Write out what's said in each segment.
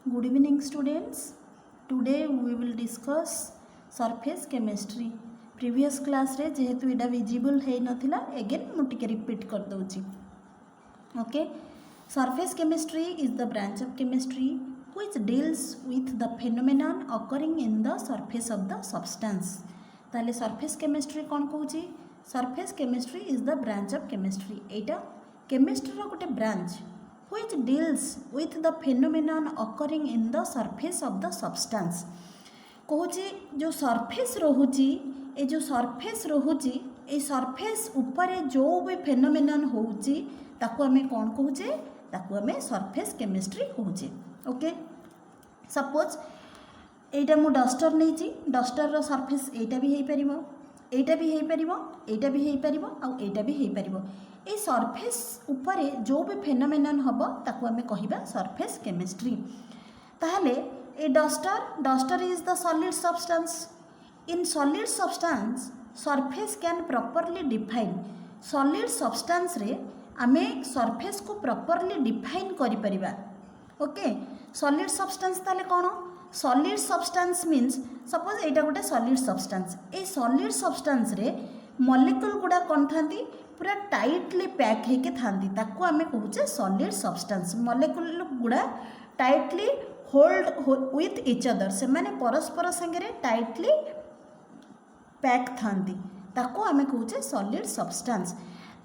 Good evening students. Today we will discuss surface chemistry. Previous class रे जेहेतु इटा visible है नथिला again मु टिके repeat कर दउची. Okay. Surface chemistry is the branch of chemistry which deals with the phenomenon occurring in the surface of the substance. ताले surface chemistry कौन कहूची? Surface chemistry is the branch of chemistry. Etah chemistry रो गोटे branch which deals with the phenomenon occurring in the surface of the substance. कहूची जो surface रोहुची ए जो surface रोहुची ए surface ऊपर जो भी phenomenon होउची ताकू हमें कौन कहूचे? ताकू हमें surface chemistry कहूचे. ओके सपोज एटा मु डस्टर नहीं डस्टर रो सरफेस एटा भी हो पारिबो एटा भी हो पारिबो एटा भी हो पारिबो आ एटा भी हो पारिबो ए सरफेस ऊपर जो भी फेनोमेनन हबो ताकू हमें कहिबा सरफेस केमिस्ट्री. ताहले ए duster is the solid substance. In solid substance surface can properly define. Solid substance रे आमे सरफेस को प्रॉपर्ली डिफाइन करि परिबा. ओके सॉलिड सब्सटेंस ताले कोन? सॉलिड सब्सटेंस मीन्स सपोज एटा गोटे सॉलिड सब्सटेंस. ए सॉलिड सब्सटेंस रे मॉलिक्यूल गुडा कोन थांती पूरा टाइटली पैक होके थांती ताकू आमे कहूचे सॉलिड सब्सटेंस. मॉलिक्यूल गुडा tightly hold with each other से माने परस्पर संगे टाइटली पैक थांती ताकू आमे कहूचे सॉलिड सब्सटेंस.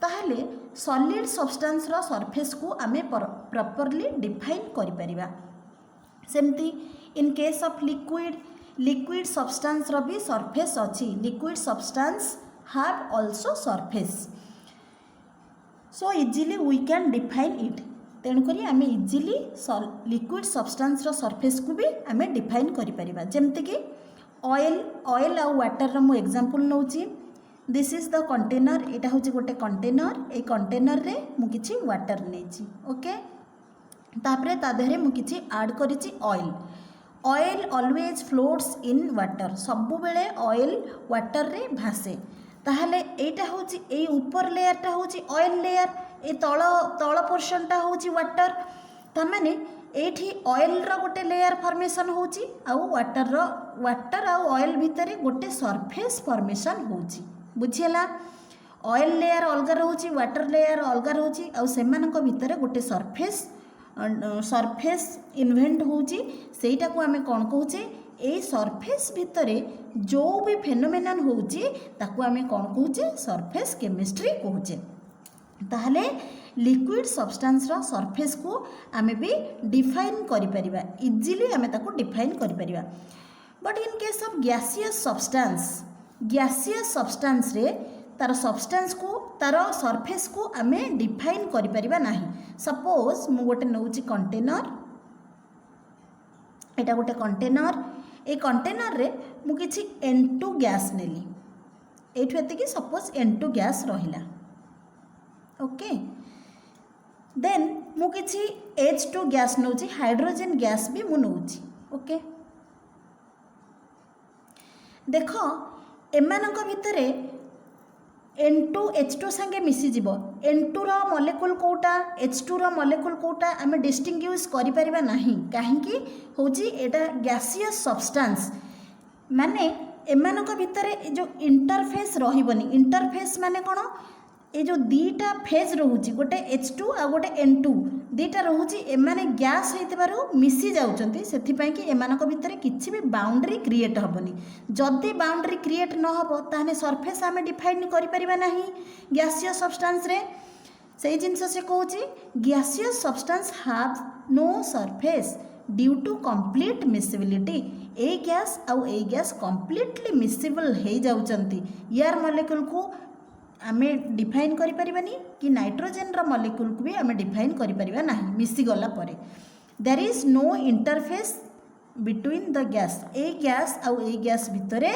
ताहले सॉलिड सब्सटेंस रो सरफेस को आमे प्रॉपर्ली डिफाइन करि परिबा. सेमती in case of liquid substance रो भी सरफेस अछि. Liquid substance have also surface so easily we can define it. तेणुकरी आम इजिली लिक्विड सब्सटेंस रो सरफेस को भी आम डिफाइन करि परिबा. जेमति कि ऑयल आ वाटर रो मु एग्जांपल नउची. This is the container. एटा होची गोटे कंटेनर. ए कंटेनर रे मु किछि वाटर नेची. ओके तापरे ता देहरे मु किछि ऐड करिछि oil. Oil always floats in water. सबु बेले ऑयल वाटर रे भासे. ताहले एटा होची ए ऊपर लेयरटा होची ऑयल लेयर. ए तळ पोर्शनटा होची वाटर. तामाने एठी ऑयल रो गोटे लेयर फॉर्मेशन होची आ वाटर आ ऑयल भितरे गोटे सरफेस फॉर्मेशन होची. बुझियला ऑयल लेयर अलगा रहउची वाटर लेयर अलगा रहउची आ सेमानक भितरे गोटे सरफेस इन्वेंट होची. सेटा को आमे कोन कहूचे? ए सरफेस भितरे जो भी फेनोमेनन होची ताकू आमे कोन कहूचे? Surface chemistry कहूचे. ताहले लिक्विड सब्सटेंस रो सरफेस को आमे भी डिफाइन करि परिबा. इजीली आमे ताकू डिफाइन करि परिबा. But in case of gaseous substance रे तार सब्सटेंस को तार सरफेस को आमे डिफाइन करि परिबा नाही. सपोज मु गोटे नउची कंटेनर. एटा गोटे कंटेनर. ए कंटेनर रे मु किछि N2 गैस नेली. एठु एते कि सपोज N2 गैस रहिला. ओके देन मु किछि H2 गैस नउची. हाइड्रोजन गैस भी मु नउची. ओके देखो एमानक भितरे N2 H2 संगे मिसी जीवो. N2 रो मॉलिक्यूल कोटा H2 रो मॉलिक्यूल कोटा आमे डिस्टिंग्विश करि परिबा नाही. काहेकि होची एटा गैसियस सब्सटेंस माने एमानक भितरे जो इंटरफेस रहिबनी. इंटरफेस माने कोन? ए जो दीटा फेज रहउची गोटे H2 आ गोटे N2 दीटा रहउची एमाने गैस हेतिबारु मिसी जाउचंती. सेथि पई कि एमानक भितरे किछि भी बाउंड्री क्रिएट हबनी. जदी बाउंड्री क्रिएट न हबो ताहने सरफेस आमे डिफाइन करि परिबा नाही गैसियस सब्सटेंस रे. सेही जिंस से कहउची gaseous substance have no surface due to complete miscibility. ए गैस आ ए गैस कंप्लीटली मिसिबल हे जाउचंती. यार मॉलिक्यूल को आमे डिफाइन करि परिबानी कि नाइट्रोजन रो मॉलिक्यूल को भी आमे डिफाइन करि परिबा नाही मिसी गला परे. There is no interface between the gas. ए गैस आ ए गैस भितरे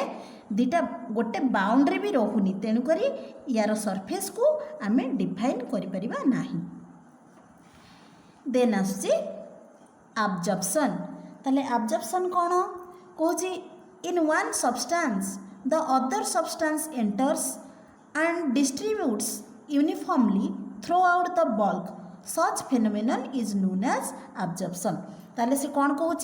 दीटा गोटे बाउंड्री भी रहुनी. तेणु करी यार सरफेस को आमे डिफाइन करि परिबा नाही. देन आसी एब्जॉर्प्शन. ताले एब्जॉर्प्शन कोन कहूची? In one substance the other substance enters and distributes uniformly throughout the bulk. Such phenomenon is known as absorption. ताले से कौन कहूँ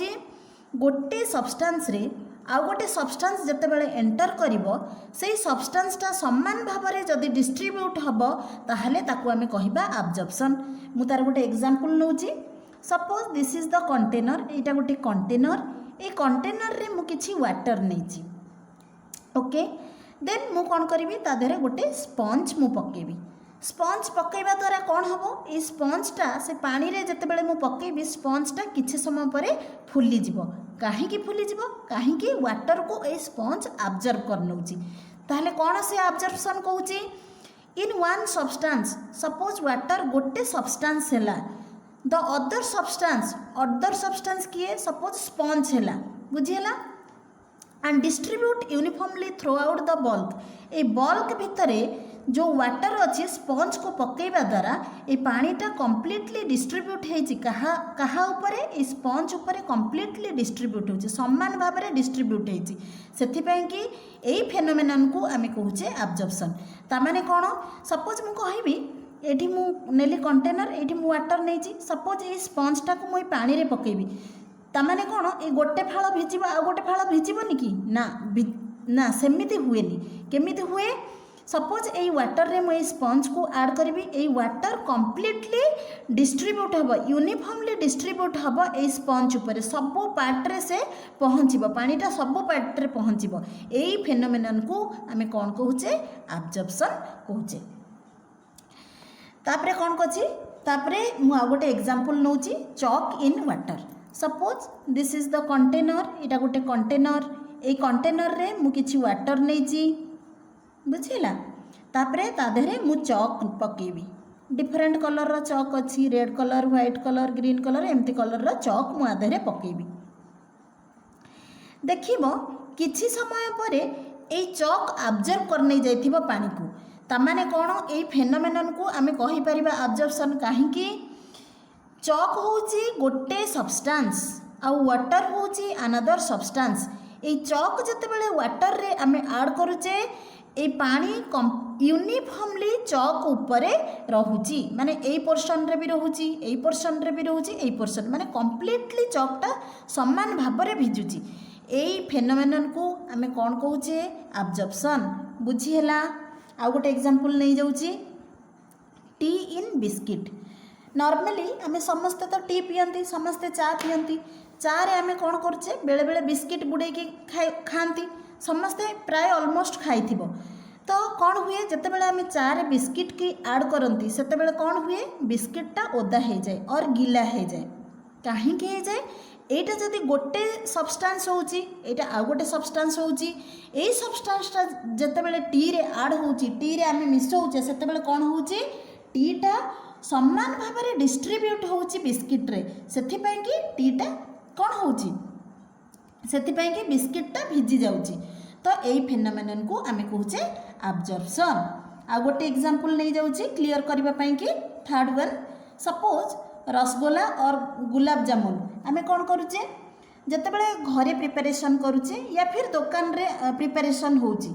गोटे सब्सटेंस रे आउ गोटे सब्सटेंस जितेबाला एंटर करिवो सेई सब्सटेंसटा समान भाव में जदि डिस्ट्रीब्यूट हम ताहले ताकू आमे कहिबा अब्जॉर्प्शन। मु तार गोटे एग्जांपल नउची suppose this is the container एटा गोटे कंटेनर ए कंटेनर रे मु किछि वाटर नेची ओके देन मु कौन करी ता देहरे गोटे स्पंज मु पकेबी स्पंज पकेबा द्वारा कौन हम ये स्पंजटा से पानी रे जितेबाला मु पकेबी स्पंजटा किछि समय पर फुली जिवो कहीं फुली जीव कहीं वाटर को ए स्पंज आब्जर्व कर नौची ताहले कौन से आब्जर्प्शन कहूँ in one substance suppose water गोटे सब्सटेंस है द अदर सब्सटेंस किए सपोज स्पंज है बुझीला and distribute uniformly throughout the bulk ए बल्क भितर जो वाटर अच्छी स्पंज को पकेबा द्वारा ये पानीटा कम्प्लीटली डिस्ट्रीब्यूट होती कहा उपरे ए स्पंज उपरे कम्प्लीटली डिस्ट्रीब्यूट होती सामान भाव में डिस्ट्रीब्यूट होती से कि यही फेनोमेनन को आम कहे अब्जॉर्प्शन तामाने कौन सपोज मु कहबी एठी मु नेली कंटेनर एठी मु वाटर नहीं सपोज ये स्पंजटा को मुई पानी रे पकेबी तामाने कौन ये गोटे फाड़ भिजिब आ गोटे फाड़ भिजिबनी कि ना सेमिति हुएनी केमिति हुए सपोज यही वाटर रे मुझे स्पंज को ऐड करी यही वाटर कम्प्लीटली डिस्ट्रीब्यूट हम यूनिफॉर्मली डिस्ट्रीब्यूट हम यही स्पंज उपर सबू पार्ट्रे से पहुँचब पानीटा सबू पार्ट्रे पहुँचब यही फेनोमेनन को आम कौन कहूचे अब्जॉर्प्शन कहूचे। तापरे कौन कछि तापरे मु आ गोटे एग्जांपल नौची chalk in water suppose this is the container इटा गोटे कंटेनर ए कंटेनर रे मु किछि वाटर नैची बुझीला तापरे ता देहरे मु चॉक पकेबी डिफरेंट कलर रो चॉक अच्छी red colour white colour green colour एमती कलर रो चॉक मु आधेरे पकेबी देखिबो किछि समय परे ए चॉक ऑब्जर्व कर नै जाइथिबो पानी को तामाने कोन ए फेनोमेनन को आमे कहि परिबा ऑब्जर्प्शन काहे कि चॉक होची गोटे सब्सटेंस आ वाटर होची अनदर सब्सटेंस ए चॉक जते बेले वाटर रे आमे ऐड करूचे ए पानी यूनिफॉर्मली चॉक उपरे रहुची माने ए पोर्शन रे भी रहुची ए पोर्शन रे भी रहुची ए पोर्शन माने कंप्लीटली चॉकटा समान भाव रे भिजुची एई फेनोमेनन को आमे कोन कहूचे ऑब्जर्प्शन बुझी हैला। आ गोटे एग्जांपल नै जाउची टी इन बिस्किट नॉर्मली आमे समस्त तो टी पियंती समस्ते चा पियंती चा रे आमे कोन करचे बेले बेले बिस्किट बुडे के खांती समस्ते प्राय ऑलमोस्ट खाइथिबो तो कौन हुए जिते बेले आम चा रे बिस्किट की ऐड करती से कौन हुए बिस्किटा ओदा हो जाए और गिला हो जाए कहीं हो जाए एटा जदि गोटे सब्सटेंस होची एटा आ गोटे सब्सटेंस होची ए सब्सटेंसटा जिते बेले टी रे ऐड होची टी रे आम मिसौचे से कौन होची टीटा समान भाव में डिस्ट्रीब्यूट होची बिस्किट रे सेथिपई कि टीटा कौन होची सेथिपई कि बिस्किटा भिजी जाउची तो यही फेनोमेनन को आम कहे ऑब्जर्प्शन। आ गोटे एग्जांपल नहीं जाउची क्लियर करबा पई कि थर्ड वन सपोज रसगोला और गुलाब जामुन आम कौन करुचे जते बेले घरे प्रिपरेशन करुचे या फिर दुकान रे प्रिपरेशन होची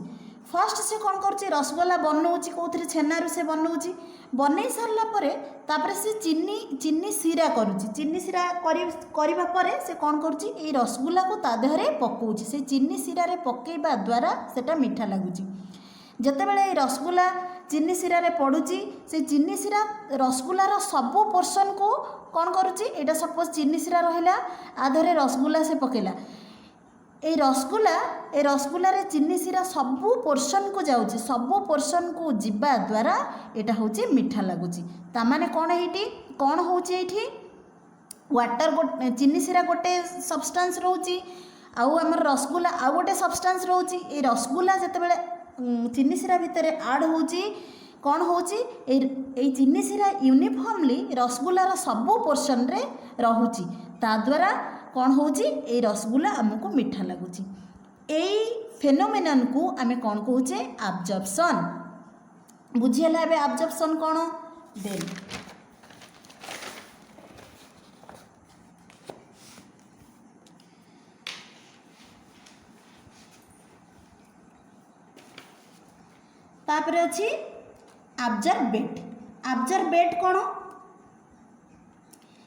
फर्स्ट से कौन करुचे रसगोला बनौची कौथरे छेनारू से बनौची बनै सारला परे तापरे से चीनी सिरा करुची चीनी सिरा करिबा परे से कौन करुची ए रसगोला को ता देहरे पकाउची से चीनी सिरा रे पकेबा द्वारा सेटा मीठा लागुची जते बेले ए रसगोला चीनी सिरा रे पड़ुची से चीनी सिरा रसगोला रो सबो पोर्शन को कौन करुची एटा सपोज चीनी सिरा रहिला आधरे रसगोला से पकेला ए रसगोला रे चीनी सिरा सबू पोर्शन को जाउची सबू पोर्शन को जिबा द्वारा एटा होची मीठा लागुची तामाने कौन एठी कौन होची एठी वाटर चीनी सिरा गोटे सब्सटेंस रहउची आउ हमर रसगोला आ गोटे सब्सटेंस रहउची ए रसगोला जते बेले चीनी सिरा भितर ऐड होची कौन होची ए चीनी सिरा यूनिफॉर्मली रसगोला रो सबू पोर्शन रे रहउची ता द्वारा कौन होची ए रसगोला हमको मीठा लगुची एई फेनोमेनन को आमे कौन कहूचे ऑब्जर्प्शन बुझियला एबे ऑब्जर्प्शन कौन देन तापरे अछि ऑब्जर्वेट कौन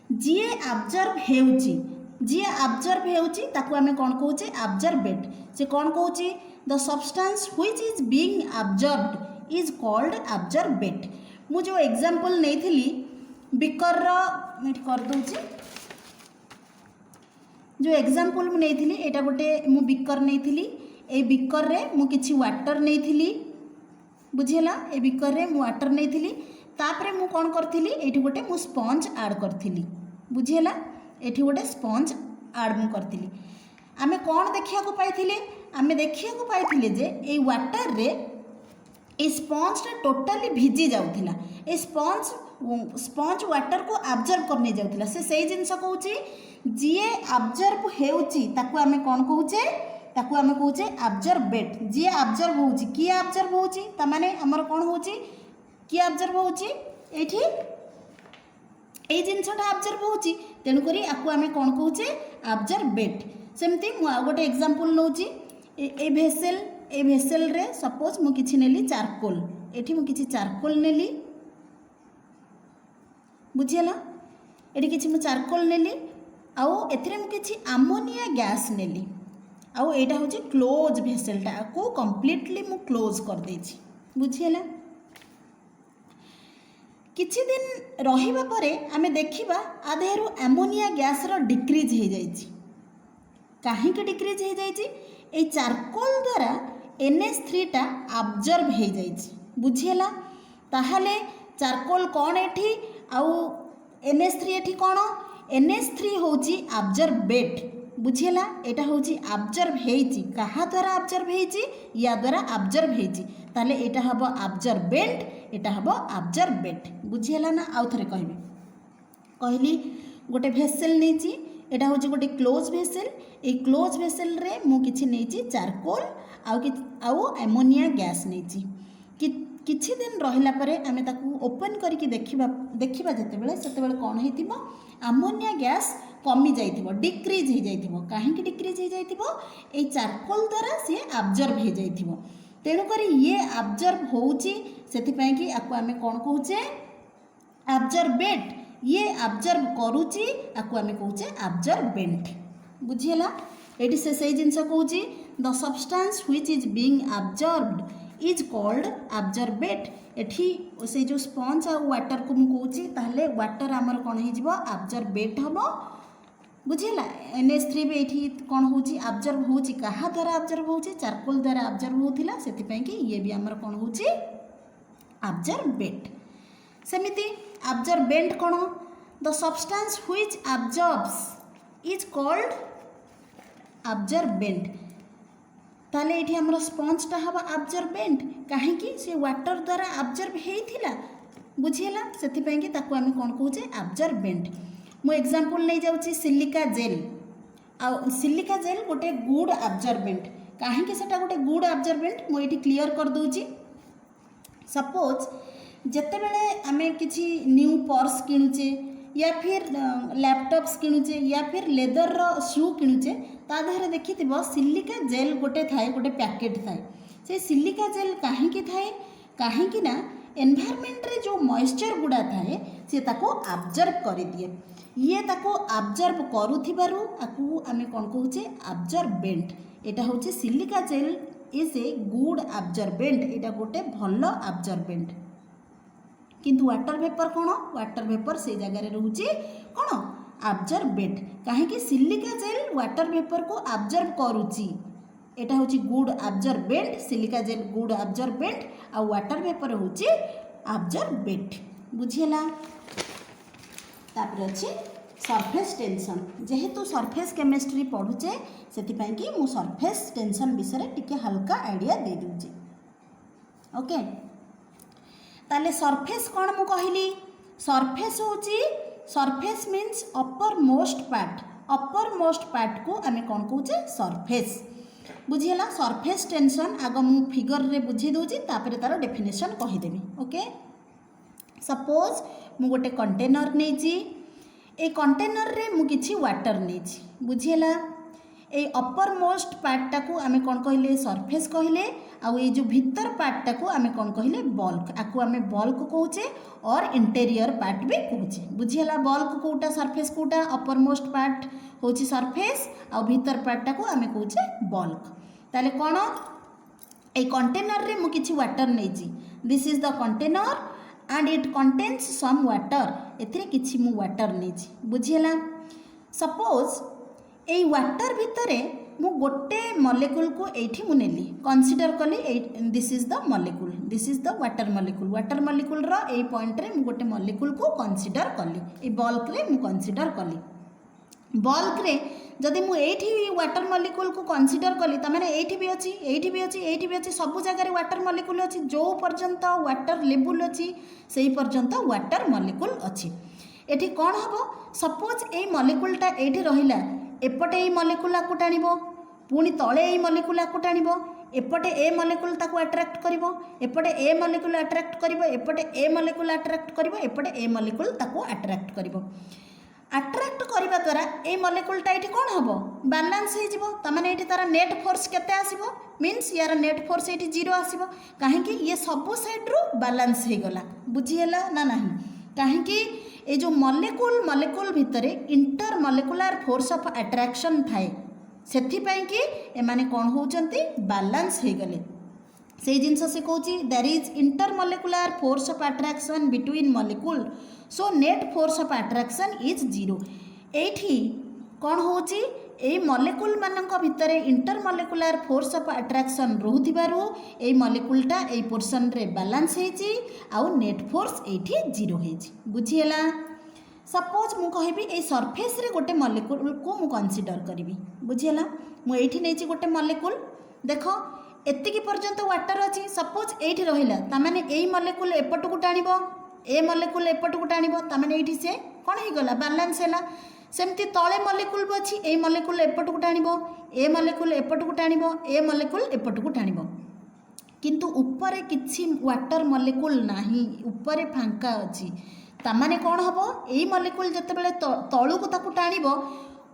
जी ऑब्जर्व हेउची जी आब्जर्व होउची ताकू आमे कोन कहूचे आब्जर्बेट से कोन कहूची the substance which is being absorbed is called absorbate मु जो एग्जांपल नेइथिली बिकर रो मिट कर दोची जो एग्जांपल मु नेइथिली एटा गोटे मु बिकर नेइथिली ए बिकर रे मु किछि वाटर नेइथिली बुझिला ए बिकर रे मु वाटर नेइथिली तापरे मु कोन करथिली एठी गोटे मु स्पंज ऐड करथिली बुझिला एठी गोटे स्पंज ऐड मु करथिली आमे कोन देखिया को पाइथिले आमे देखिया को पाइथिले जे ए वाटर रे ए स्पंज टा टोटली भिजी जाउथिला ए स्पंज वाटर को ऑब्जर्व करने जाउथिला से सही जिंस कहूची जीए ऑब्जर्व हेउची ताकू आमे कोन कहूचे ताकू आमे कहूचे ऑब्जर्बेट जी ऑब्जर्व होउची की ऑब्जर्व होउची त माने हमर कोन होउची की ऑब्जर्व होउची एठी ए जिनसटा ऑब्जर्व होउची तेनु करी आकू आमे कोन कहूचे ऑब्जर्बेट सेमती मु आ गोटे एग्जांपल नउची ए भेसेल रे सपोज मु किछि नेली चारकोल एठी मु किछि चारकोल नेली बुझिला एठी किछि मु चारकोल नेली आउ एथिरे मु किछि अमोनिया गैस नेली आउ एटा होची क्लोज भेसेलटा को कंप्लीटली मु क्लोज कर देछि बुझिला किछि दिन रहिबा परे आमे देखिबा आधेरु अमोनिया गैस रो डिक्रीज हे जाइछि काहे के डिक्रीज हे जाइछि ए चारकोल द्वारा NH3 टा ऑब्जर्व हे जाइछि बुझिला ताहाले चारकोल कोन एठी आउ NH3 एठी कोन NH3 होची ऑब्जर्बेट बुझिला एटा होची ऑब्जर्व हेची कहा द्वारा ऑब्जर्व हेची या द्वारा ऑब्जर्व हेची ताले एटा हबो ऑब्जर्बेंट एटा हबो ऑब्जर्बेट बुझिला ना आउ थरे कहबे कहली गोटे भेसेल नेची एटा होची गोटे क्लोज भेसेल ए क्लोज भेसेल रे मु किछि नेची चारकोल आउ एमोनिया गैस नेची किछि दिन रहिला परे आमे ताकू ओपन करके देखिबा जेतेबेले सेतेबेले कोन हेतिबो अमोनिया गैस कमी जाइथिबो डिक्रीज हे जाइथिबो काहे कि डिक्रीज हे जाइथिबो ए चारकोल द्वारा से ऑब्जर्व हे जाइथिबो तेनु करी ये ऑब्जर्व होउची सेति पय कि आकू आमे कोन कहूचे ऑब्जर्बेट ये ऑब्जर्व करूची आकू आमे कहूचे ऑब्जर्बेंट बुझिला एटी से सही जिंस कहूची the substance which is being absorbed is called absorbate एठी से जो स्पंज आ वाटर को मु कहूची ताहले वाटर हमर कोन हे जिवो ऑब्जर्बेट हबो बुझिला NH3 भी एठी कोन होची ऑब्जर्व होची कहा द्वारा ऑब्जर्व होची चारकोल द्वारा ऑब्जर्व होथिला सेति पय कि ये भी हमर कोन होची ऑब्जर्बेट सेमिति ऑब्जर्बेंट कोन the substance which absorbs is called absorbent ताले एठी हमर स्पंज ता हबा ऑब्जर्बेंट काहे कि से वाटर द्वारा ऑब्जर्व हेथिला बुझिला सेति पय कि ताको हम कोन कहूचे ऑब्जर्बेंट मो एग्जांपल नै जाउची सिलिका जेल आ सिलिका जेल गोटे गुड ऑब्जर्बेंट काहे कि सेटा गोटे गुड ऑब्जर्बेंट मो एठी क्लियर कर दोची सपोज जते बेले आमे किछि न्यू पर्स किनुचे या फिर लैपटॉप्स किनुचे या फिर लेदर रो शू किनुचे ता धारे देखिथिबो सिलिका जेल गोटे थाए गोटे पैकेट थाए से सिलिका जेल काहे कि थाए काहे कि ना एनवायरनमेंट रे जो मॉइस्चर गुडा थाए से ताको ऑब्जर्व करि दिए ये ताको ऑब्जर्व करूथिबारु आकु आमे कोन कहूचे ऑब्जर्बेंट एटा होचे silica gel is a good absorbent एटा गोटे भलो ऑब्जर्बेंट किंतु वाटर वेपर कोन वाटर वेपर से जगह रे रहूची कोन ऑब्जर्बेंट काहे कि सिलिका जेल वाटर वेपर को ऑब्जर्व करूची एटा होची good absorbent silica gel good absorbent आ वाटर वेपर होची ऑब्जर्बेंट बुझिला तापर अछि सरफेस टेंशन जेहेतु सरफेस केमिस्ट्री पढुचे सेति पय कि मु सरफेस टेंशन विषय टिके हल्का आइडिया दे दूची ओके ताले सरफेस कोन मु कहिली सरफेस होची surface means upper most part को आमे कोन कहूचे सरफेस बुझिला सरफेस टेंशन आग मु फिगर रे बुझी दोची तापर तार डेफिनेशन कहि देबी ओके सपोज मु गोटे कंटेनर नेची ए कंटेनर रे मु किछि वाटर नेची बुझिला ए अपर मोस्ट पार्टा को आमे कौन कहले सरफेस कहले आउ ये जो भीतर पार्टा को आमे कौन कहले बल्क आकु आमे बल्क कहूचे और इंटेरियर पार्ट भी कहूचे बुझीला बल्क कोटा सरफेस कोटा अपर मोस्ट पार्ट होची सरफेस आउ भीतर पार्टा को आमे कहूचे बल्क ताले कौन ए कंटेनर रे मु किछि वाटर नेछि this is the container and it contains some water एथिरे किछि मु वाटर नेछि बुझीला सपोज ए वाटर भितरे मु गोटे मॉलिक्यूल को एठी मु नेली कंसीडर कली this is the molecule this is the water molecule रो ए पॉइंट रे मु गोटे मॉलिक्यूल को कंसीडर कली ए बल्क रे मु कंसीडर कली बल्क रे जदि मु एठी वाटर मॉलिक्यूल को कंसीडर कली त माने एठी भी अछि एठी भी अछि एठी भी अछि सब जगह रे वाटर मॉलिक्यूल अछि जो पर्यंत वाटर लेवल अछि सेही पर्यंत वाटर मॉलिक्यूल अछि एठी कोन हबो सपोज ए मॉलिक्यूलटा एठी रहिला एपटे ए मॉलिक्यूल को टाणिबो पुणी तळे ए मॉलिक्यूल को टाणिबो एपटे ए मॉलिक्यूल ताको अट्रैक्ट करिवो एपटे ए मॉलिक्यूल अट्रैक्ट करिवो एपटे ए मॉलिक्यूल अट्रैक्ट करिवो एपटे ए मॉलिक्यूल ताको अट्रैक्ट करिवो अट्रैक्ट करबा द्वारा ए मॉलिक्यूलटा एठी कोन हबो बैलेंस हे जिवो त माने एठी तार नेट फोर्स केते आसीबो मींस यार नेट फोर्स एठी 0 आसीबो काहे कि ये सब साइड रो बैलेंस हे गला बुझी हैला ना नाही काहे कि ए जो मॉलिक्यूल भितरे intermolecular force of attraction थाए सेथि पई कि ए माने कोन होचंती बैलेंस हे गले से जिनस से कहूची there is intermolecular force of attraction between molecule so net force of attraction is 0 एठी कोन होची ए मॉलिक्यूल मानक भितरे intermolecular force of attraction रोहुथिबारु ए मॉलिक्यूलटा ए पोर्शन रे बैलेंस हेची आउ नेट फोर्स एठी 0 हेची बुझिएला सपोज मु कहबी ए सरफेस रे गोटे मॉलिक्यूल को मु कंसीडर करबी बुझिएला मु एठी नेची गोटे मॉलिक्यूल देखो एतिकी पर्यंत वाटर अछि सपोज एठी रहिला त माने ए मॉलिक्यूल एपट को टाणिबो ए मॉलिक्यूल एपट को टाणिबो त माने एठी से कोन हे गला बैलेंस हैला सेमती तले मॉलिक्यूल अछि ए मॉलिक्यूल एपट को टाणिबो ए मॉलिक्यूल एपट को टाणिबो ए मॉलिक्यूल एपट को टाणिबो किंतु ऊपर किछि वाटर मॉलिक्यूल नाही ऊपर फांका अछि तामाने कोन हबो ए मॉलिक्यूल जते बेले तळु को ताकू टाणिबो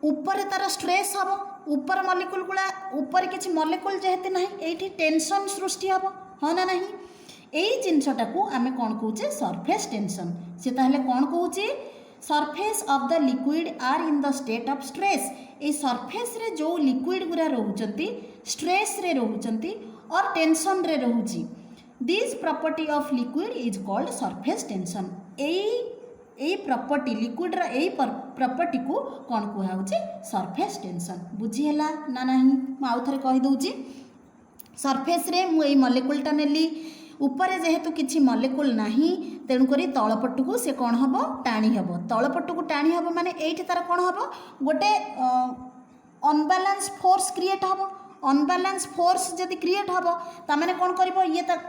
ऊपर तार स्ट्रेस हबो ऊपर मॉलिक्यूल गुला ऊपर किछि मॉलिक्यूल जेहेतु नाही एठी टेंशन सृष्टि हबो ह ना नाही एई जिंसटा को आमे कोन कहूचे सरफेस टेंशन से ताहले कोन कहूचे surface of the liquid are in the state of stress ए सरफेस रे जो लिक्विड गुरा रहउचंती स्ट्रेस रे रहउचंती और टेंशन रे रहउची this property of liquid is called surface tension ए प्रॉपर्टी लिक्विड रा ए प्रॉपर्टी को कोन कुहा होची सरफेस टेंशन बुझी हैला ना नाही म आउ थरे कहि दउची सरफेस रे मु ए मॉलिक्यूल टा नेली ऊपर जेहेतु किछि मॉलिक्यूल नाही तेणु करी तळपट्टु को से कोन हबो टाणी हबो तळपट्टु को टाणी हबो माने एठी तार कोन हबो गोटे अनबैलेंस फोर्स क्रिएट हबो अनबैलेंस फोर्स जदि क्रिएट हबो ता माने कोन करबो ये ता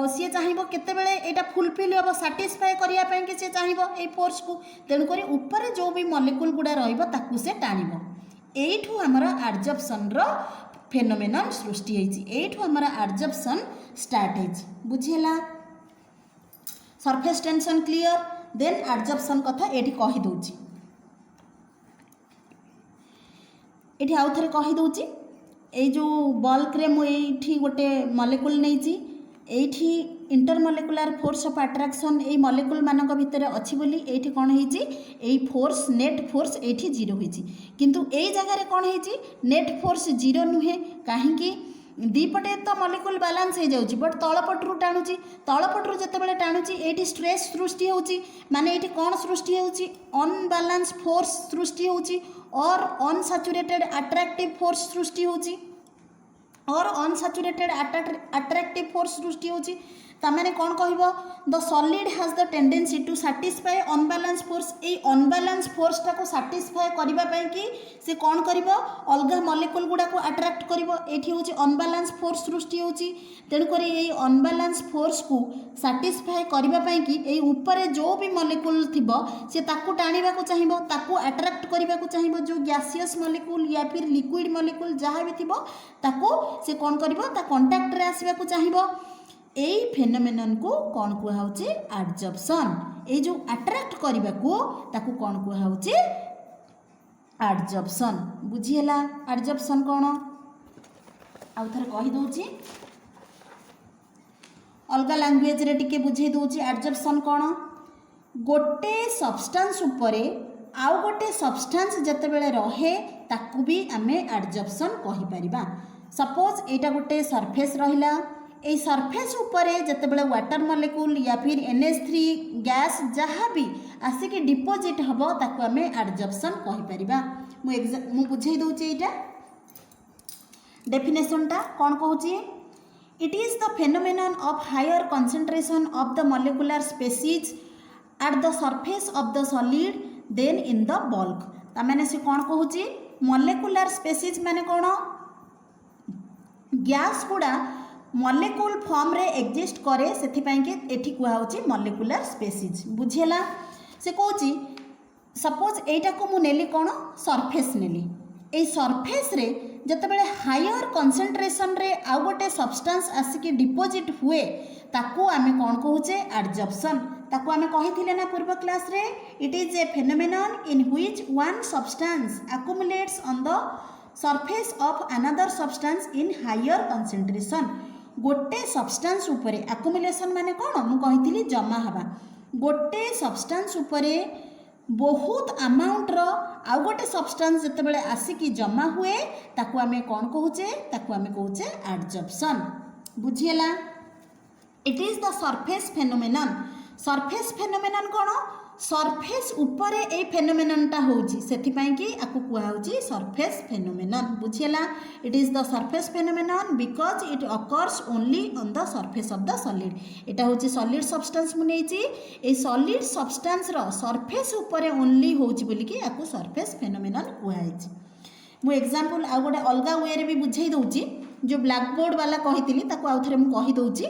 सी चाहिए केते बेले एटा फुलफिल हम साटिस्फाई करिया ପାଇଁ कि से चाहिए ए फोर्स को तेणु करी ऊपर जो भी मॉलिक्यूल गुडा रहिबो ताकू से टाणिबो एठू हमरा एब्जॉर्प्शन रो फेनोमेनन सृष्टि हेछि एठू हमरा एब्जॉर्प्शन स्टार्ट हेछि बुझिला surface tension clear then absorption कथा एठी कहि दोछि एठी आउ थरे कहि दोछि ए जो बल्क रे मु एठी गोटे मॉलिक्यूल नेछि एठी intermolecular force of attraction A molecule मानक भितर अछि बोली एठी कोन हेछि ए फोर्स नेट फोर्स एठी 0 हेछि किंतु ए जगह रे कोन हेछि नेट फोर्स 0 नुहे काहे कि दीपटे तो मॉलिक्यूल बैलेंस हो जाउची बट तळपटरू टाणुची तळपटरू जते बेले टाणुची एठी स्ट्रेस सृष्टि होउची माने एठी कोन सृष्टि होउची अनबैलेंस फोर्स सृष्टि होउची और अनसैचुरेटेड अट्रैक्टिव फोर्स सृष्टि होउची और अनसैचुरेटेड अट्रैक्टिव फोर्स सृष्टि होउची तामाने कौन कहबो the solid has the tendency to satisfy unbalance force ए अनबैलेंस फोर्स टा को सैटिस्फाई करबा पई कि से कौन करिवो अलगा मॉलिक्यूल गुडा को अट्रैक्ट करिवो एठी होची अनबैलेंस फोर्स सृष्टि होची तेन करी ए अनबैलेंस फोर्स को सैटिस्फाई करबा पई कि ए ऊपर जो भी मॉलिक्यूल थिबो से ताकू टाणीबा को चाहिबो ताकू अट्रैक्ट करबा को चाहिबो जो गैसियस मॉलिक्यूल या फिर लिक्विड मॉलिक्यूल जहाँ भी थिबो ताकू से कौन करिवो ता कांटेक्ट रे आसीबा को चाहिबो ए फेनोमेनन को कौन कुहा होची एब्जॉर्प्शन ए जो अट्रैक्ट करबा को ताकू कौन कुहा होची आडजर्प्शन बुझीगला आडजर्प्शन कौन आउ थे कहीदे अलग लैंग्वेज रे टिके बुझे दूची आडजर्प्शन कौन गोटे सब्सटेंस उपरे आउ गोटे सब्सटेंस जतेबेले रहे ताकू भी आमे आडजर्प्शन कहि परिबा सपोज एटा गोटे सरफेस रहिला ए सरफेस उपरे जतेबेले वाटर मॉलिक्यूल या फिर NH3 गैस जहाँ भी आसिक डिपोजिट हम ताकू आमे आडजर्प्शन कहि परिबा मु बुझे दूची एटा डेफिनेशन टा कौन कहूची it is the phenomenon of higher concentration of the molecular species at the surface of the solid than in the bulk तामाने से कौन कहूची मॉलिक्यूलर स्पेसीज माने कौन गैस गुड़ा मॉलिक्यूल फॉर्म रे एग्जिस्ट करे सेथिपाई के एठी कुआ होची मॉलिक्यूलर स्पेसीज बुझेला से कहूची सपोज एटा को मु नेली कौन सरफेस नेली ए सरफेस रे जतेबेले हायर कंसंट्रेशन रे आउ गोटे सब्सटेंस आसिक डिपोजिट हुए ताकू आमे कौन कहूचे आडजर्प्शन ताकू आमे कहिथिले ना पूर्व क्लास रे it is a phenomenon in which one substance accumulates on the surface of another substance in higher concentration गोटे सब्सटेंस उपरे अक्युमुलेशन माने कौन मु कहिथिली जमा हवा गोटे सब्सटेंस उपरे बहुत अमाउंट रो आउ गोटे सब्सटेंस जतेबेले आसिकी जमा हुए ताकू आमे कौन कहूचे ताकू आमे कहूचे आडजर्प्शन बुझियला it is the surface phenomenon कौन सरफेस उपरे ए फेनोमेननटा होउची सेथिपाई कि आकु कुआ होउची सरफेस फेनोमेनन बुझियला it is the surface phenomenon because it occurs only on the surface of the solid एटा होउची सॉलिड सब्सटेंस मु नेची ए सॉलिड सब्सटेंस रो सरफेस उपरे ओनली होउची बोली कि आकु सरफेस फेनोमेनन कुआ होइची मु एग्जांपल आ गोटे अलगा वे रे भी बुझाई दउची जो ब्लैक बोर्ड वाला कहितली ताकु आउ थरे मु कहि दउची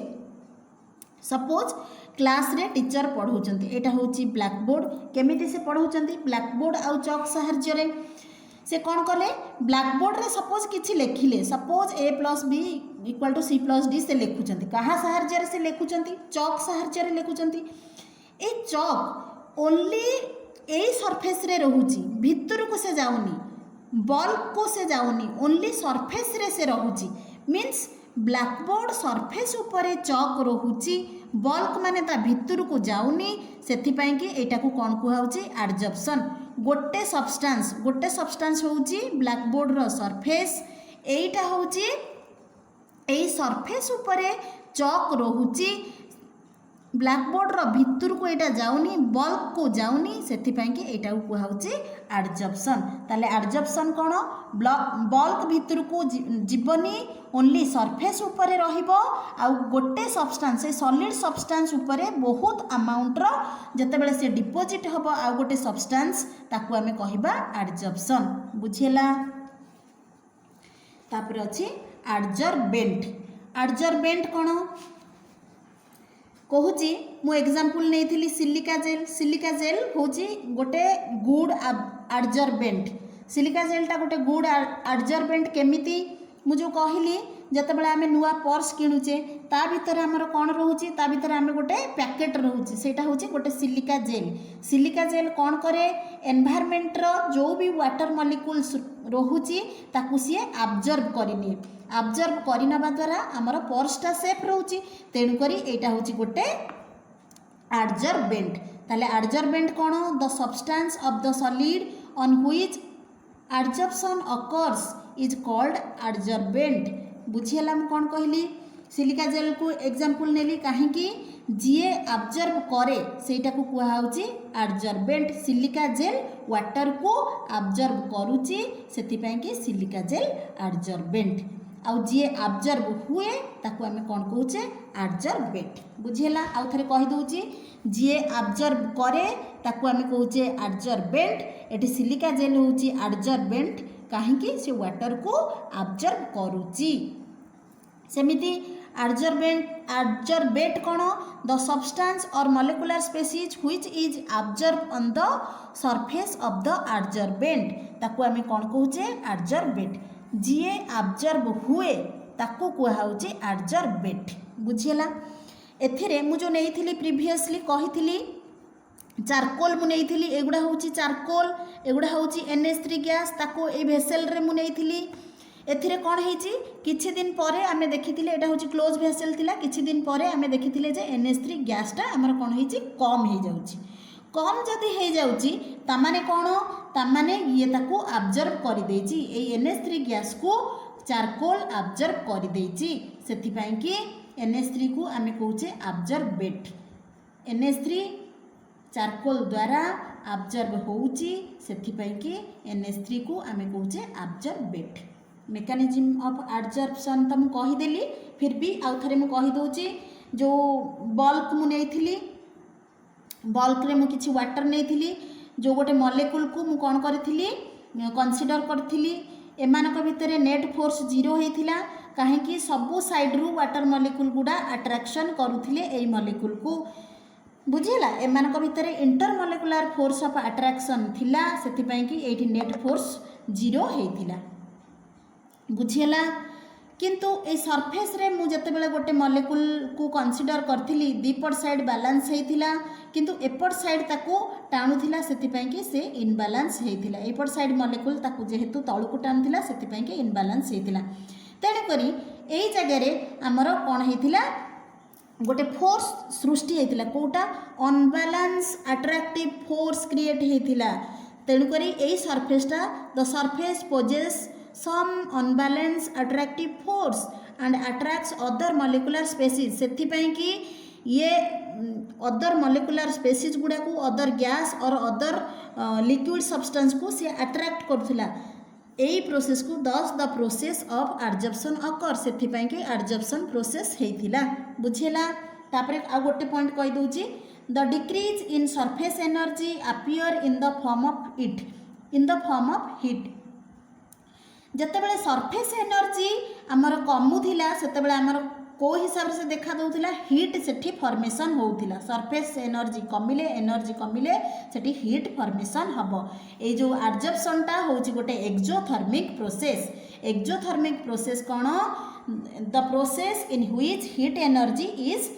सपोज क्लास रे टीचर पढ़ाउछंती एटा होची ब्लैक बोर्ड केमिति से पढ़ाउछंती ब्लैक बोर्ड आउ चॉक सहाय्य रे से कौन कले ब्लैक बोर्ड रे सपोज किछि लेखिले suppose a + b = c + d से लेखुछंती कहा सहाय्य रे से लेखुछंती चॉक सहाय्य रे लेखुछंती ए चॉक ओनली ए सरफेस रे रहूची भितर को से जाउनी बल्क को से जाउनी ओनली सरफेस रे से रहूची मीन्स ब्लैक बोर्ड सरफेस उपरे चॉक रहूची बल्क माने ता भितर को जाउनी सेथिपाई कि एटा को कौन कुहा होची आडजर्प्शन गोटे सब्सटेंस होची ब्लैक बोर्ड रो सरफेस एटा होची एई सरफेस उपरे चॉक रहूची ब्लैक बोर्ड रो भितर को एटा जाउनी बल्क को जाउनी सेथिपाई कि एटा को कुहा होची आडजर्प्शन ताले आडजर्प्शन कोन बल्क भितर को जीवनी ओनली सरफेस उपरे रहिबो आ गोटे सब्सटेंस ए सॉलिड सब्सटेंस उपरे बहुत अमाउंट रो जतेबेले से डिपोजिट हबो आ गोटे सब्सटेंस ताकू आमे कहिबा आडजर्प्शन बुझियला तापर अछि आडजर्बेंट कोन कहूची मु एग्जांपल नेइथिली सिलिका जेल होची गोटे गुड आडजर्बेंट सिलिका जेलटा गोटे गुड आडजर्बेंट केमिति मु जो कहली जतेबेले आमे नुआ पर्स किणुचे ता भितर हमर कोन रहूची ता भितर आमे गोटे पैकेट रहूची सेटा होची गोटे सिलिका जेल कोन करे एनवायरनमेंट रो जो भी वाटर मॉलिक्यूल्स रहूची ताकू सिए ऑब्जर्व करिनबा द्वारा हमर पर्सटा सेफ रहूची तेनु करी एटा होची गोटे आडजर्बेंट ताले आडजर्बेंट कोन the substance of the solid on which adsorption occurs is called adsorbent बुझियला हम कौन कहली सिलिका जेल को एग्जांपल नेली कहीं जीए ऑब्जर्व करे सेटा को कुहा होची आडजर्बेंट सिलिका जेल वाटर को ऑब्जर्व करूची सेतिपई कि सिलिका जेल आडजर्बेंट आउ जीए ऑब्जर्व हुए ताकू आमे कौन कहूचे आडजर्बेंट बुझियला आउ थरे कहि दउची जीए ऑब्जर्व करे ताकू आमे कहूचे आडजर्बेंट एटी सिलिका जेल होची आडजर्बेंट कहीं से वाटर को ऑब्जर्व करूची सेमिति आडजर्बेट कौन द सब्सटेंस और molecular species which is absorb on the surface of the adsorbent ताकू आमे कौन कहूचे आडजर्बेट जीए ऑब्जर्व हुए ताकू कुहा होची आडजर्बेट बुझियला एथिरे मु जो नेइथिली प्रीवियसली कहिथिली चारकोल मु नहीं एगुड़ा हूँ चारकोल एगुड़ा हूँ NH3 गैस ताको ए भेसेल रे मु नहीं एथिरे कौन होइछि किछि दिन परे आमे देखिथिले एटा होछि क्लोज भेसेल थिला किछि दिन परे आमे देखिथिले जे NH3 गैसटा हमर कौन होइछि कम हो जाउछि कम जदि हो जाउछि तामाने कौन तामाने ये ताको अब्जर्व करि देछि ए NH3 गैस को चारकोल अब्जर्व करि देछि सेथि पई कि NH3 को आमे कहूचे अब्जर्बेट NH3 चारकोल द्वारा अब्जर्व होउछि सेथि पई कि NH3 को आमे कहूचे अब्जर्बेट मेकानिज्म ऑफ एब्जॉर्प्शन तो मुझे कहीदेली फिर भी आउ थे मुझे कहीदे जो बल्क मु नहीं बल्क रे मुझे किसी वाटर नहीं जो गोटे मॉलिक्यूल को मु कौन करी कंसीडर करी एमानक भितर नेट फोर्स 0 होता कहीं सबू साइड्रु वाटर मॉलिक्यूल गुड़ा अट्रैक्शन करुले ए मॉलिक्यूल को बुझीला एमानक भितर inter molecular force of attraction थिला सेति पई कि एठी नेट फोर्स 0 होता बुझीला किंतु ए सरफेस रे मु जते बेले गोटे मॉलिक्यूल को कंसीडर करथिली दीपट साइड बैलेंस हेतिला किंतु एपट साइड ताको टाणुथिला सेति पई कि से इनबैलेंस हेतिला एपट साइड मॉलिक्यूल ताको जेहेतु तळुको टाणुथिला सेति पई कि इनबैलेंस हेतिला तेणे करी एई जगह रे हमर कोन हेतिला गोटे फोर्स सृष्टि हेतिला कोटा अनबैलेंस अट्रैक्टिव फोर्स क्रिएट हेतिला तेणु करी एई सरफेसटा the surface possess some unbalanced attractive force and attracts other molecular species सेथि पई कि ये अदर molecular species गुड़ा को अदर गैस और अदर लिक्विड सब्सटेंस को से अट्रैक्ट करथिला एई प्रोसेस को दस द प्रोसेस ऑफ एब्जॉर्प्शन अकर सेथि पई कि एब्जॉर्प्शन प्रोसेस हेतिला बुझिला तापरे आ गोटे पॉइंट कहि दोची the decrease in surface energy appear in the form of heat जितेबाला सरफेस एनर्जी आमर कमुला से को हिसाब से देखा दूसरा हीट से फॉर्मेशन होता सरफेस एनर्जी कमिले से हीट फॉर्मेशन हम ये जो एब्जॉर्प्शनटा होची गोटे एक्सोथर्मिक प्रोसेस कौन the process in which heat energy is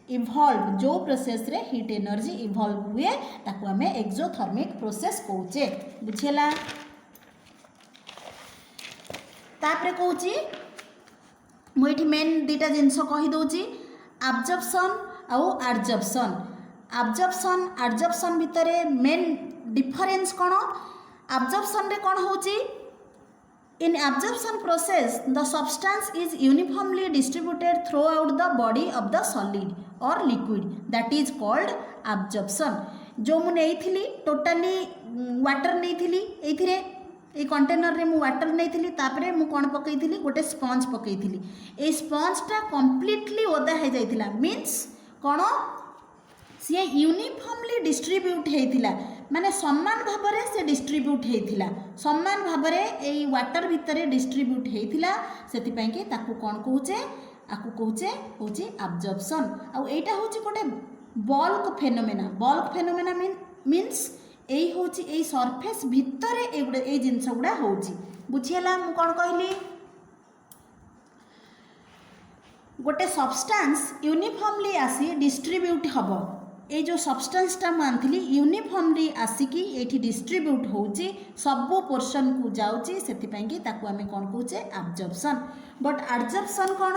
evolve जो प्रोसेस रे हीट एनर्जी इवॉल्व हुए ताको आम एक्सोथर्मिक प्रोसेस कहूचे बुझेला तापरे कहूँ मुझे मेन दुटा जिनस कहीदे एब्जॉर्प्शन आउ एब्जॉर्प्शन भितर मेन डिफरेंस कौन एब्जॉर्प्शन रे कौन होची in absorption process the substance is uniformly distributed throughout the body of the solid और liquid that is called absorption जो मु नहीं टोटाली वाटर नहीं ये कंटेनर रे मु वाटर नहीं तापरे मु कौन पकईली गोटे स्पंज पकईली ए स्पंजटा कम्प्लीटली ओदा हो जाइथिला मीन्स कौन सी यूनिफॉर्मली डिस्ट्रीब्यूट होता माने समान भाव में से डिस्ट्रीब्यूट होता समान भाव में वाटर भितर डिस्ट्रीब्यूट होता से कि ताकू कौन कहूचे आपको कहूचे हूँ एब्जॉर्प्शन आउ एटा हूँ गोटे बल्क फेनोमेना मीन्स यही हूँ यही सरफेस भितर ये जिनस गुड़ा हो बुझीला मु कौन कहली गोटे सब्सटेंस यूनिफॉर्मली आसी डिस्ट्रीब्यूट हम ये जो सब्सटेंसटा मुझे यूनिफॉर्मली आसिकी ये डिस्ट्रीब्यूट होची सबू पोर्शन को जाऊँगी से आम कौन कहे एब्जॉर्प्शन बट एब्जॉर्प्शन कौन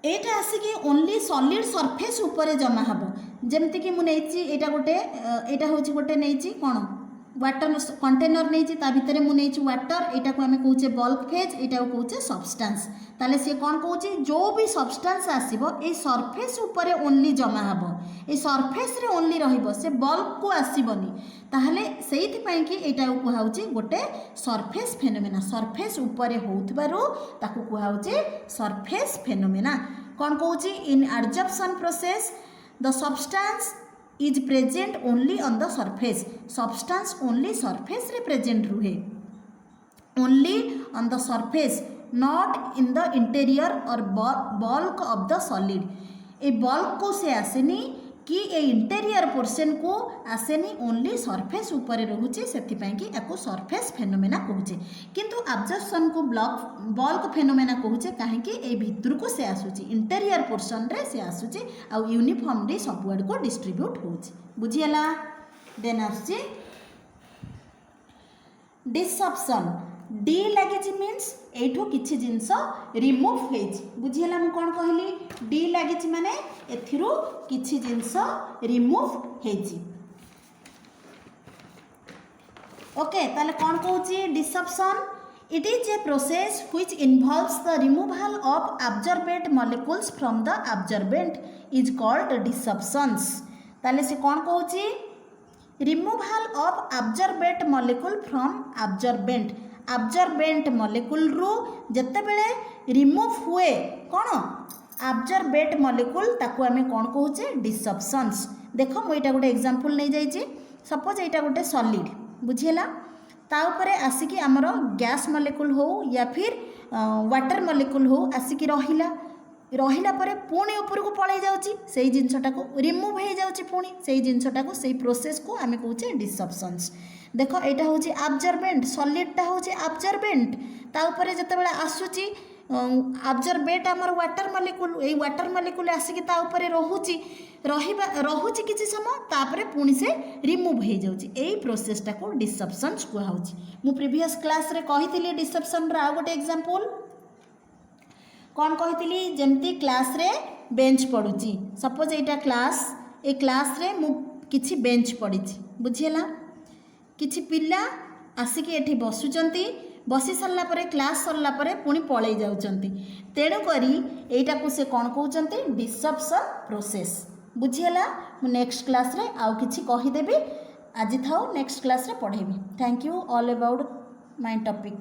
एटा आसिकी ओनली सॉलिड सरफेस ऊपर जमा हम जमती मुझे एटा गोटे एटा हूँ गोटे नहीं कौन वाटर कंटेनर नहीं भितर मुझे वाटर यहाँ को आम कहे बल्क फेज यहाँ को कहे सब्सटेंस ताले सी कौन कहे जो भी सब्सटेंस आसब ये सरफेस ऊपर ओनली जमा हम ये सरफेस रे ओनली रही बल्क को आसबनी ताहले से यहाँ कहुचे गोटे सरफेस फेनोमेना सरफेस ऊपर होबारू ताकू कहुचे सरफेस फेनोमेना कौन कहे in absorption process the substance is present only on the surface substance only surface रे प्रेजेंट रुहे only on the surface not in the interior और बल्क ऑफ द सॉलिड ए bulk को से आसेनी कि ए इंटेरियर पोर्शन को आसेनी ओनली सरफेस ऊपर रोचे से कि सरफेस फेनोमेना कहूचे किंतु एब्जॉर्प्शन को बल्क फेनोमेना कहूचे कहीं ए भितर को से आसूची इंटेरियर पोर्शन रे से आसूची आ यूनिफॉर्मली सबुआड़ को डिस्ट्रीब्यूट होची बुझीला। देन आसुची डिसअप्शन डी लगी मीन्स एठो किछि जिंस रिमूव होइछि बुझीला मु कोन कहली डी लगी माने एथिरु किछि जिंस रिमूव होइछि ओके ताले कोन कहूछि desorption it is a process which involves the removal of absorbent molecules from the absorbent is called desorptions ताले से कोन कहूछि removal of absorbent molecule from absorbent absorbent molecule रु जते बेले रिमूव हुए कौन एब्जॉर्बेंट मॉलिक्यूल ताकू आमे कौन कहूचे डिसअप्शंस। देखो मु एटा गोटे एग्जांपल नहीं जाइए सपोज एटा गोटे सॉलिड बुझीला ता ऊपर आसिकी आमर गैस मॉलिक्यूल हो या फिर वाटर मॉलिक्यूल हो आसिकी रहिला परे पुणी ऊपर को पळै जाउची सेही जिंसटा को रिमूव हो जाउची पुणी सेही जिंसटा को सेही प्रोसेस को आमे कहूचे डिसअप्शंस। देख यहाँ हूँ एब्जॉर्बेंट सॉलिडटा हूँ एब्जॉर्बेंट ता ऊपर जते बेले आसुची एब्जॉर्बेंट आमर वाटर मॉलिक्यूल ए वाटर मॉलिक्यूल आसिकी ता ऊपर रहुची किछि समय तापरे पुणी से रिमूव हो जाउची एई प्रोसेसटा को डिसअप्शंस कहउची। मु प्रीवियस क्लास रे कहितली डिसअप्शन रा गोटे एग्जांपल कौन कही जमती क्लास रे बेंच पड़ुची सपोज एटा क्लास ए क्लास रे मु किछि बेंच पड़ी बुझीला किछि पिला आसिकी एठी बसुचंती बसी सारला परे क्लास सरला परे पुणी पळै जाउचंती तेणु करी एटा को से कोन कहउचंती डिसअप्शन प्रोसेस बुझीला। मु नेक्स्ट क्लास रे आउ किछि कहि देबी आज थाउ नेक्स्ट क्लास रे पढेबी। Thank you all about my topic.